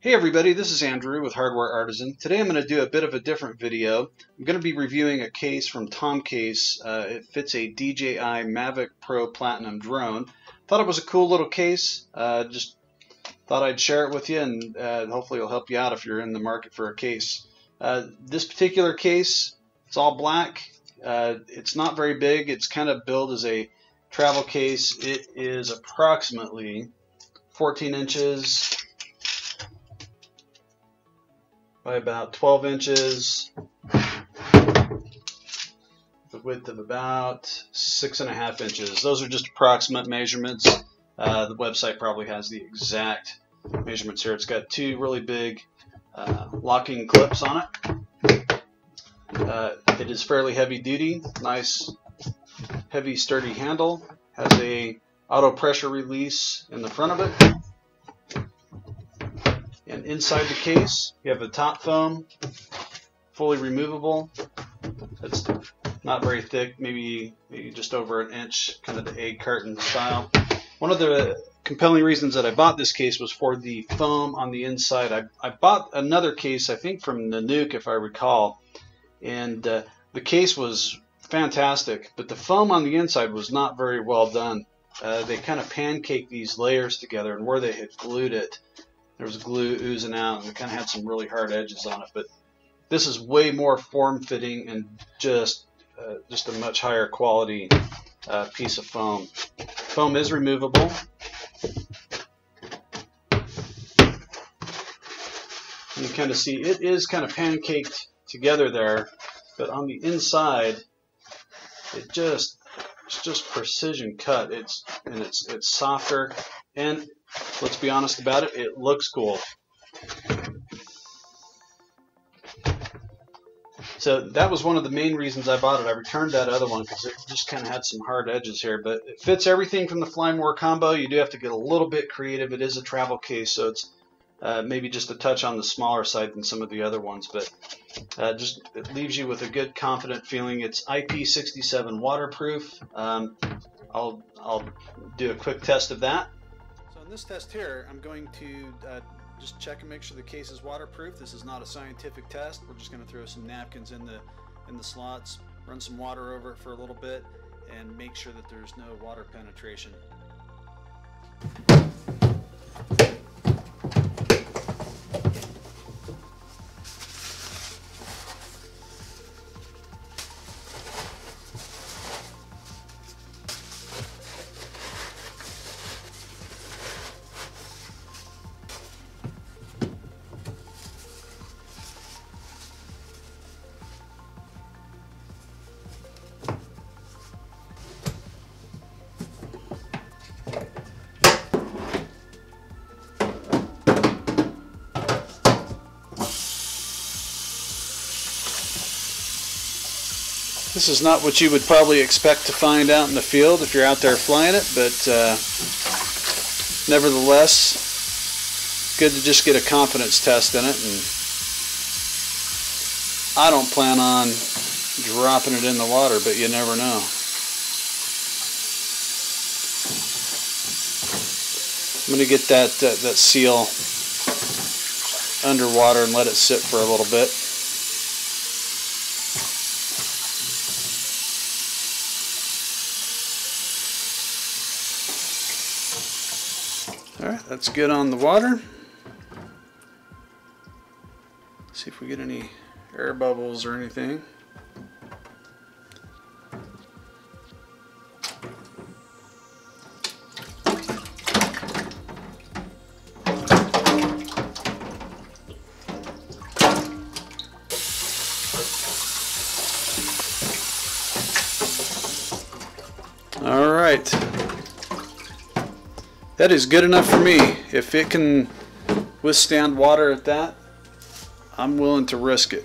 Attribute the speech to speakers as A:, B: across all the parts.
A: Hey everybody, this is Andrew with Hardware Artisan. Today I'm going to do a bit of a different video. I'm going to be reviewing a case from Tomcase. It fits a DJI Mavic Pro Platinum drone. Thought it was a cool little case. Just thought I'd share it with you, and hopefully it'll help you out if you're in the market for a case. This particular case, it's all black. It's not very big. It's kind of billed as a travel case. It is approximately 14 inches by about 12 inches, the width of about 6.5 inches. Those are just approximate measurements. The website probably has the exact measurements here. It's got two really big locking clips on it. It is fairly heavy duty, nice heavy sturdy handle, has a auto pressure release in the front of it. And inside the case, you have a top foam, fully removable. It's not very thick, maybe just over an inch, kind of the egg carton style. One of the compelling reasons that I bought this case was for the foam on the inside. I bought another case, I think from Nanook, if I recall, and the case was fantastic, but the foam on the inside was not very well done. They kind of pancaked these layers together, and where they had glued it, there was glue oozing out, and it kind of had some really hard edges on it. But this is way more form-fitting and just a much higher quality piece of foam. Foam is removable. You kind of see it is kind of pancaked together there, but on the inside, it's just precision cut. It's softer, and let's be honest about it, it looks cool. So that was one of the main reasons I bought it. I returned that other one because it just kind of had some hard edges here, but it fits everything from the Fly More combo. You do have to get a little bit creative. It is a travel case, so it's maybe just a touch on the smaller side than some of the other ones, but just it leaves you with a good, confident feeling. It's IP67 waterproof. I'll do a quick test of that. So in this test here, I'm going to just check and make sure the case is waterproof. This is not a scientific test. We're just going to throw some napkins in the slots, run some water over it for a little bit, and make sure that there's no water penetration. This is not what you would probably expect to find out in the field if you're out there flying it, but nevertheless, good to just get a confidence test in it. And I don't plan on dropping it in the water, but you never know. I'm going to get that seal underwater and let it sit for a little bit. Alright, that's good on the water. See if we get any air bubbles or anything. Alright. That is good enough for me. If it can withstand water at that, I'm willing to risk it.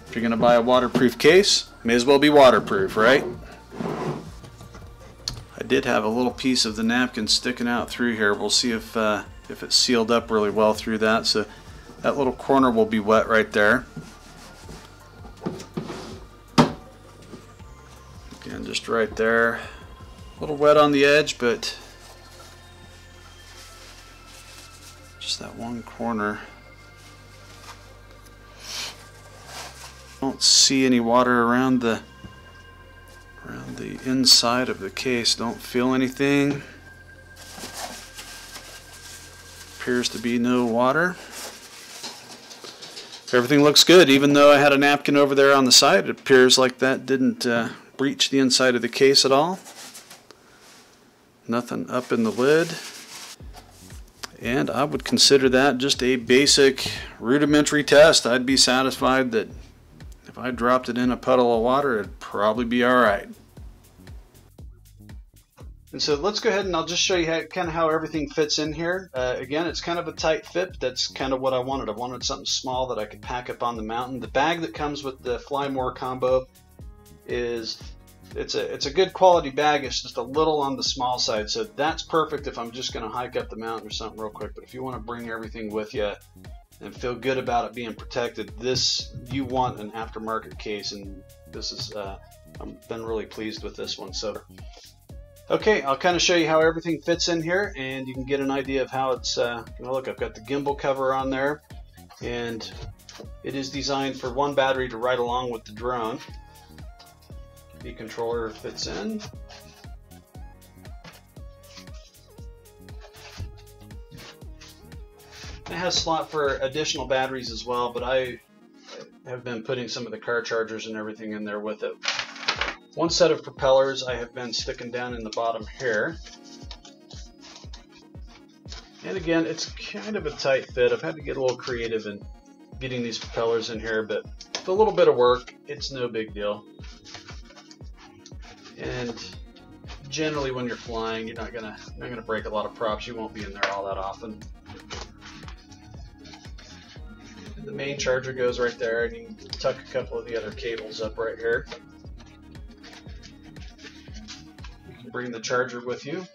A: If you're going to buy a waterproof case, may as well be waterproof, right? I did have a little piece of the napkin sticking out through here. We'll see if it's sealed up really well through that. So that little corner will be wet right there. Again, just right there. A little wet on the edge, but just that one corner. Don't see any water around the inside of the case. Don't feel anything. Appears to be no water. Everything looks good. Even though I had a napkin over there on the side, it appears like that didn't breach the inside of the case at all. Nothing up in the lid. And I would consider that just a basic rudimentary test. I'd be satisfied that if I dropped it in a puddle of water, it'd probably be alright. And so let's go ahead and I'll just show you how everything fits in here. Again, it's kind of a tight fit. That's kind of what I wanted. I wanted something small that I could pack up on the mountain. The bag that comes with the Fly More combo it's a good quality bag. It's just a little on the small side, so that's perfect if I'm just going to hike up the mountain or something real quick. But if you want to bring everything with you and feel good about it being protected, you want an aftermarket case, and this is I've been really pleased with this one. So okay, I'll kind of show you how everything fits in here, and you can get an idea of how it's look. I've got the gimbal cover on there, and it is designed for one battery to ride along with the drone. The controller fits in. It has a slot for additional batteries as well, but I have been putting some of the car chargers and everything in there with it. One set of propellers I have been sticking down in the bottom here. And again, it's kind of a tight fit. I've had to get a little creative in getting these propellers in here, but with a little bit of work, it's no big deal. And generally when you're flying, you're not gonna break a lot of props. You won't be in there all that often. And the main charger goes right there, and you can tuck a couple of the other cables up right here. You can bring the charger with you.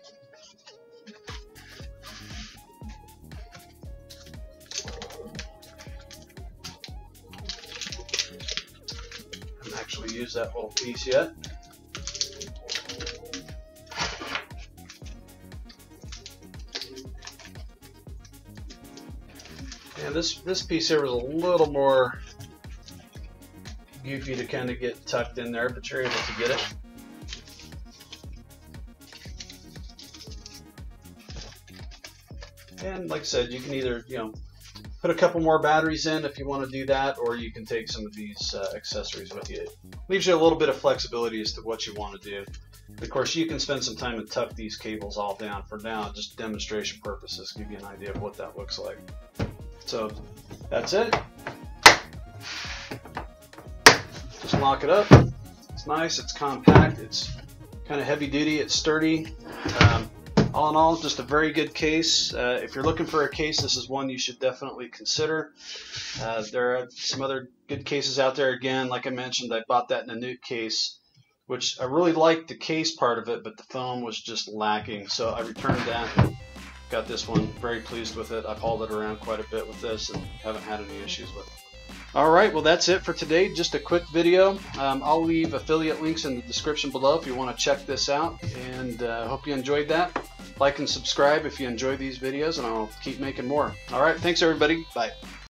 A: I haven't actually used that whole piece yet. And this piece here was a little more goofy to kind of get tucked in there, but you're able to get it. And like I said, you can either put a couple more batteries in if you want to do that, or you can take some of these accessories with you. It leaves you a little bit of flexibility as to what you want to do. Of course, you can spend some time and tuck these cables all down. For now, just demonstration purposes, give you an idea of what that looks like. So that's it. Just lock it up. It's nice, it's compact, it's kind of heavy duty, it's sturdy. All in all, just a very good case. If you're looking for a case, this is one you should definitely consider. There are some other good cases out there. Again, like I mentioned, I bought that in a Newt case, which I really liked the case part of it, but the foam was just lacking. So I returned that. Got this one, very pleased with it. I've hauled it around quite a bit with this and haven't had any issues with it. Alright, well that's it for today. Just a quick video. I'll leave affiliate links in the description below if you want to check this out, and hope you enjoyed that. Like and subscribe if you enjoy these videos, and I'll keep making more. Alright, thanks everybody. Bye.